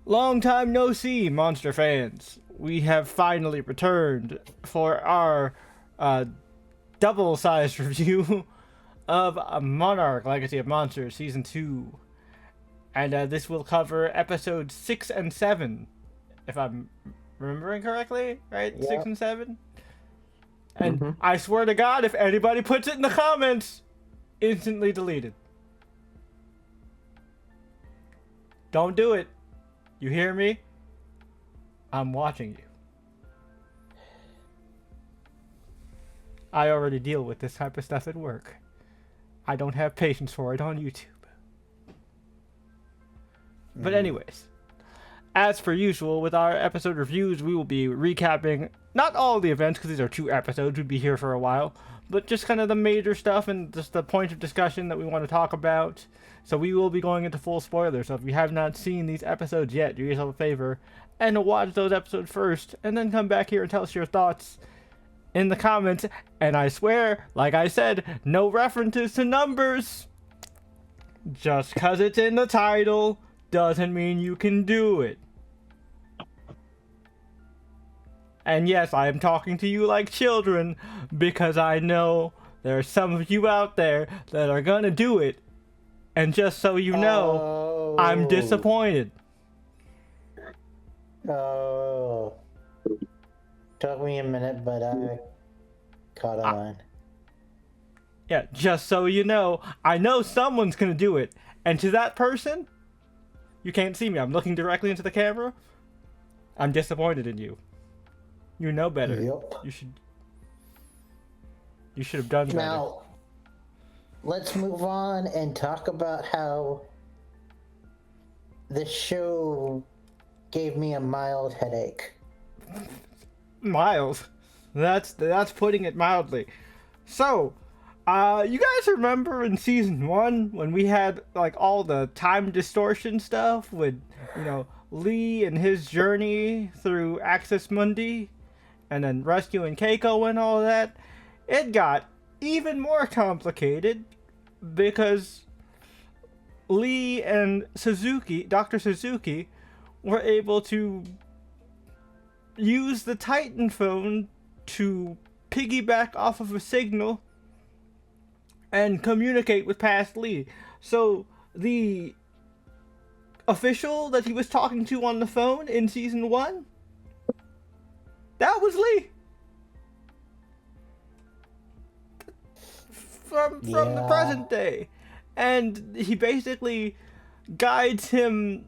Long time no see, Monster fans. We have finally returned for our uh, double-sized review of Monarch: Legacy of Monsters Season 2. And this will cover episodes 6 and 7, if I'm remembering correctly, right? 6 Yep. and 7? And Mm-hmm. I swear to God, if anybody puts it in the comments, instantly deleted. Don't do it. You hear me? I'm watching you. I already deal with this type of stuff at work. I don't have patience for it on YouTube. But anyways, as per usual with our episode reviews, we will be recapping not all the events because these are 2 episodes, we'd be here for a while, but just kind of the major stuff and just the point of discussion that we want to talk about. So we will be going into full spoilers, so if you have not seen these episodes yet, do yourself a favor and watch those episodes first, and then come back here and tell us your thoughts in the comments. And I swear, like I said, no references to numbers. Just cause it's in the title doesn't mean you can do it. And yes, I am talking to you like children because I know there are some of you out there that are gonna do it. And just so you know, I'm disappointed. Oh. Took me a minute, but I caught on. Yeah, just so you know, I know someone's gonna do it. And to that person, you can't see me, I'm looking directly into the camera. I'm disappointed in you. You know better. Yep. You should have done better. Now, let's move on and talk about how this show gave me a mild headache. Mild. That's putting it mildly. So, you guys remember in season 1 when we had like all the time distortion stuff with, Lee and his journey through Axis Mundi, and then rescuing Keiko and all that? It got even more complicated because Lee and Dr. Suzuki, were able to use the Titan phone to piggyback off of a signal and communicate with past Lee. So the official that he was talking to on the phone in season 1, that was Lee. From the present day. And he basically guides him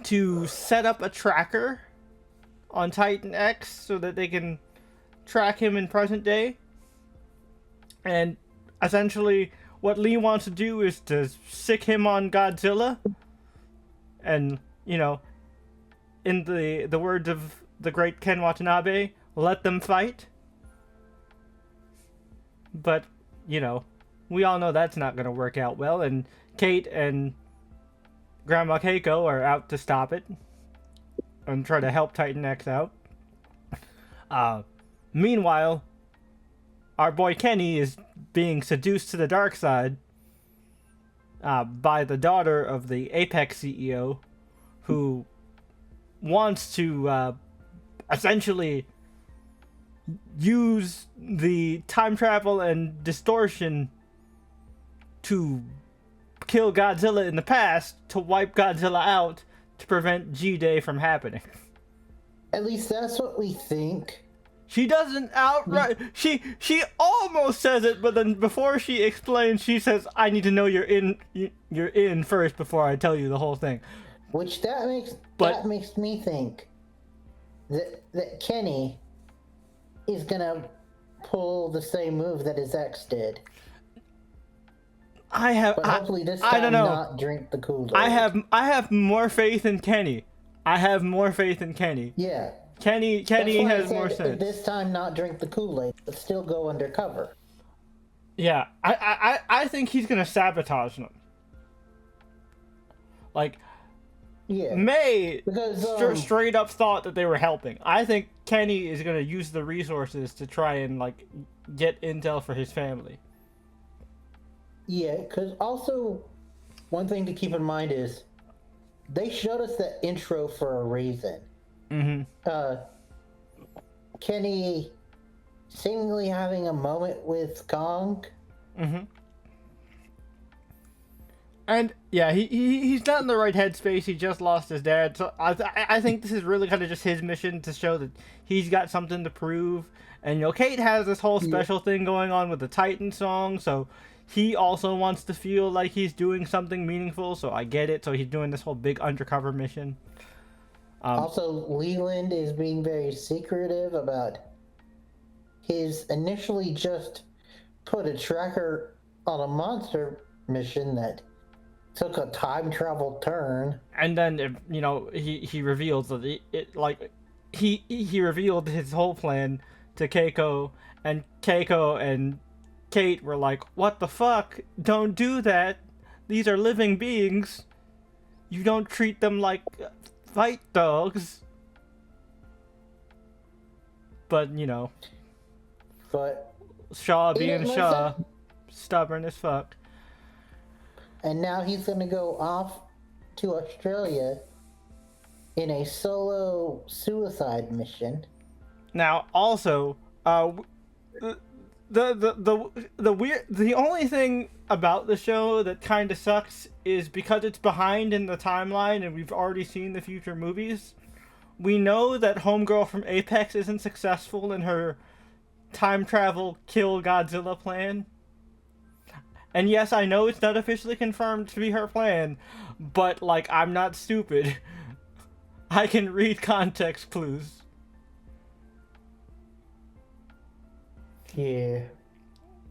to set up a tracker on Titan X so that they can track him in present day. And essentially what Lee wants to do is to sick him on Godzilla. And, in the words of the great Ken Watanabe, let them fight. But, we all know that's not going to work out well, and Kate and Grandma Keiko are out to stop it and try to help Titan X out. Meanwhile, our boy Kenny is being seduced to the dark side by the daughter of the Apex CEO, who wants to essentially use the time travel and distortion to kill Godzilla in the past to wipe Godzilla out to prevent G-Day from happening. At least that's what we think. She doesn't outright. She almost says it, but then before she explains, she says, "I need to know you're in first before I tell you the whole thing." Which that makes me think that Kenny is gonna pull the same move that his ex did. But hopefully this time I don't know. Not drink the Kool-Aid. I have more faith in Kenny. Yeah. Kenny has more sense. This time not drink the Kool-Aid, but still go undercover. Yeah, I think he's gonna sabotage them. Like, yeah, May straight up thought that they were helping. I think Kenny is gonna use the resources to try and get intel for his family. Yeah, because also one thing to keep in mind is they showed us the intro for a reason. Mm-hmm. Kenny seemingly having a moment with Kong. Mm-hmm. And yeah, he's not in the right headspace. He just lost his dad, so I think this is really kind of just his mission to show that he's got something to prove. And Cate has this whole special thing going on with the Titan song, so he also wants to feel like he's doing something meaningful. So I get it. So he's doing this whole big undercover mission. Also, Leland is being very secretive about his initially just put a tracker on a monster mission that took a time travel turn, and then he reveals that he revealed his whole plan to Keiko, and Keiko and Cate were like, "What the fuck? Don't do that. These are living beings. You don't treat them like fight dogs." But Shaw being Shaw, stubborn as fuck. And now he's going to go off to Australia in a solo suicide mission. Now, also, the only thing about the show that kind of sucks is because it's behind in the timeline and we've already seen the future movies. We know that Homegirl from Apex isn't successful in her time travel kill Godzilla plan. And yes, I know it's not officially confirmed to be her plan, but, I'm not stupid. I can read context clues. Yeah.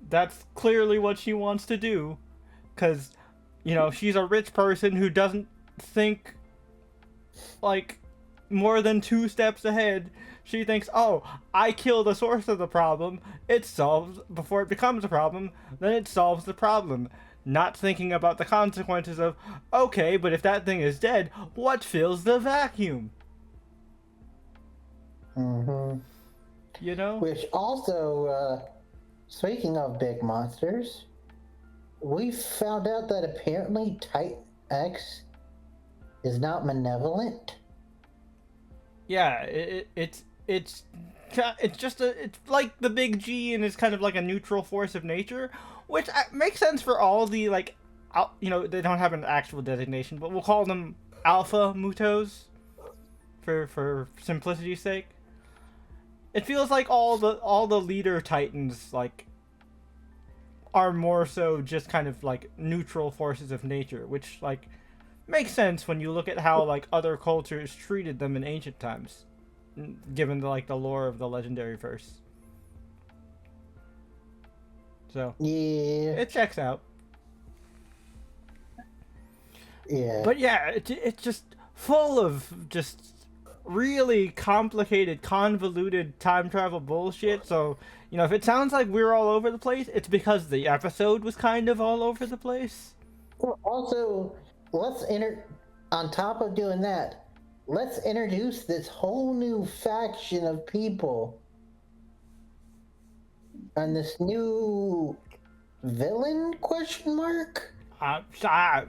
That's clearly what she wants to do. Because, she's a rich person who doesn't think, more than 2 steps ahead. She thinks, oh, I kill the source of the problem, it solves, before it becomes a problem, then it solves the problem. Not thinking about the consequences of, okay, but if that thing is dead, what fills the vacuum? Mm-hmm. Which also, speaking of big monsters, we found out that apparently Titan X is not malevolent. Yeah, it's just it's like the big G and it's kind of like a neutral force of nature, which makes sense for all the they don't have an actual designation, but we'll call them alpha mutos for simplicity's sake. It feels like all the leader titans are more so just kind of neutral forces of nature, which makes sense when you look at how other cultures treated them in ancient times, given the lore of the legendary verse. So yeah, it checks out. Yeah, but yeah, it's just full of just really complicated, convoluted time travel bullshit. So if it sounds like we're all over the place, it's because the episode was kind of all over the place. Well, also, on top of doing that, let's introduce this whole new faction of people and this new villain ?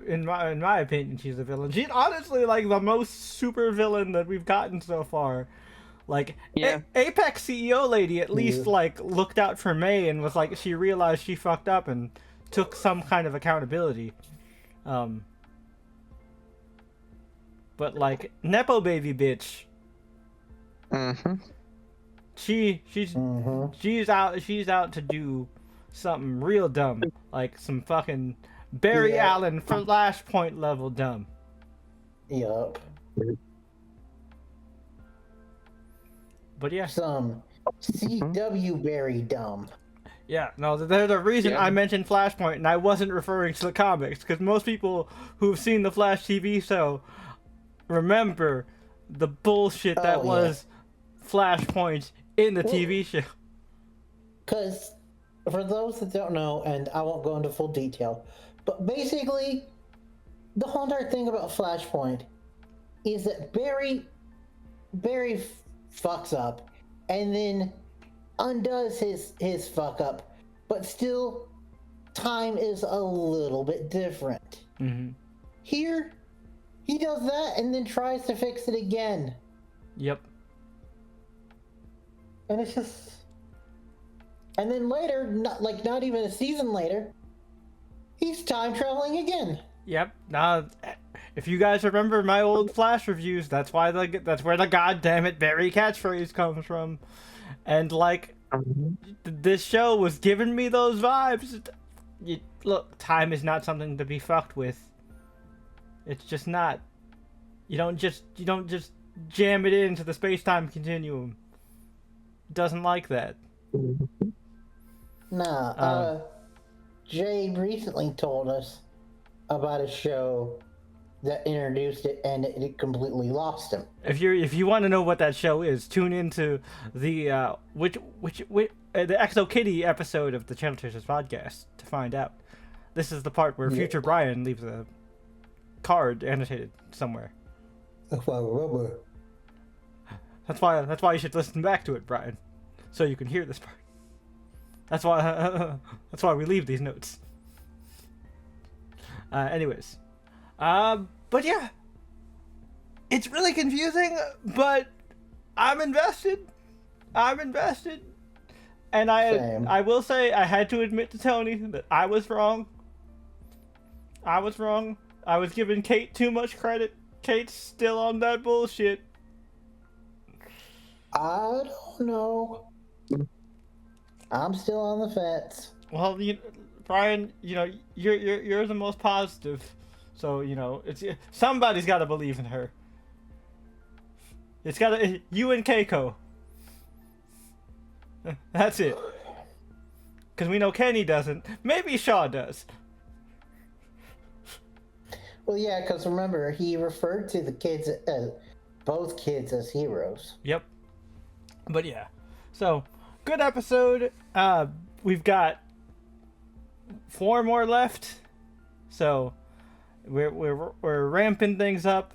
In my opinion, she's a villain. She's honestly the most super villain that we've gotten so far. Apex CEO lady at least looked out for May and was she realized she fucked up and took some kind of accountability. But Nepo baby bitch. Mm-hmm. She's out to do something real dumb, some fucking Barry Allen Flashpoint level dumb. Yup. But yeah, some CW Barry dumb. Yeah, no, there's a reason I mentioned Flashpoint, and I wasn't referring to the comics, because most people who've seen the Flash TV show remember the bullshit that was Flashpoint in the TV show. Because, for those that don't know, and I won't go into full detail, but basically, the whole entire thing about Flashpoint is that Barry fucks up, and then undoes his fuck up, but still time is a little bit different. Mm-hmm. Here He does that and then tries to fix it again. Yep. And it's just... And then later, not even a season later, he's time traveling again. Yep. Now, if you guys remember my old Flash reviews, that's where the goddamn it Barry catchphrase comes from, and like this show was giving me those vibes. Look, time is not something to be fucked with. It's just not. You don't just jam it into the space-time continuum. It doesn't like that. Nah. Jay recently told us about a show that introduced it and it completely lost him. If you want to know what that show is, tune into the the Exo Kitty episode of the Channel Chasers podcast to find out. This is the part where future Brian leaves a card annotated somewhere. If I remember. That's why you should listen back to it, Brian, so you can hear this part. That's why we leave these notes. Anyways, but yeah, it's really confusing, but I'm invested, and Same. I will say I had to admit to Tony that I was wrong. I was giving Kate too much credit. Kate's still on that bullshit. I don't know. I'm still on the fence. Well, Brian, you're the most positive, so it's somebody's got to believe in her. It's you and Keiko. That's it. Because we know Kenny doesn't. Maybe Shaw does. Well, yeah, because remember, he referred to the kids as both kids as heroes. Yep. But yeah, so good episode. We've got 4 more left, so we're ramping things up.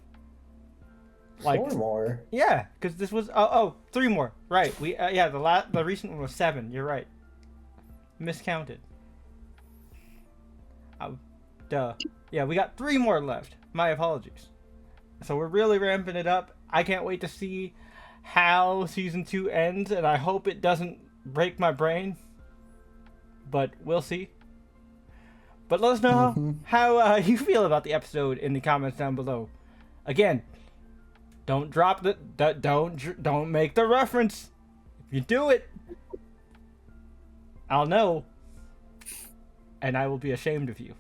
Like 4 more. Yeah, because this was 3 more. Right. We the recent one was 7. You're right. Miscounted. Duh. Yeah, we got 3 more left. My apologies. So we're really ramping it up. I can't wait to see how season 2 ends, and I hope it doesn't break my brain. But we'll see. But let us know how you feel about the episode in the comments down below. Again, don't drop don't make the reference. If you do it, I'll know, and I will be ashamed of you.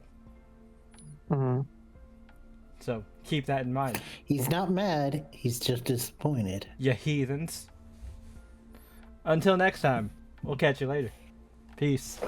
So keep that in mind. He's not mad, he's just disappointed. You heathens. Until next time, we'll catch you later. Peace.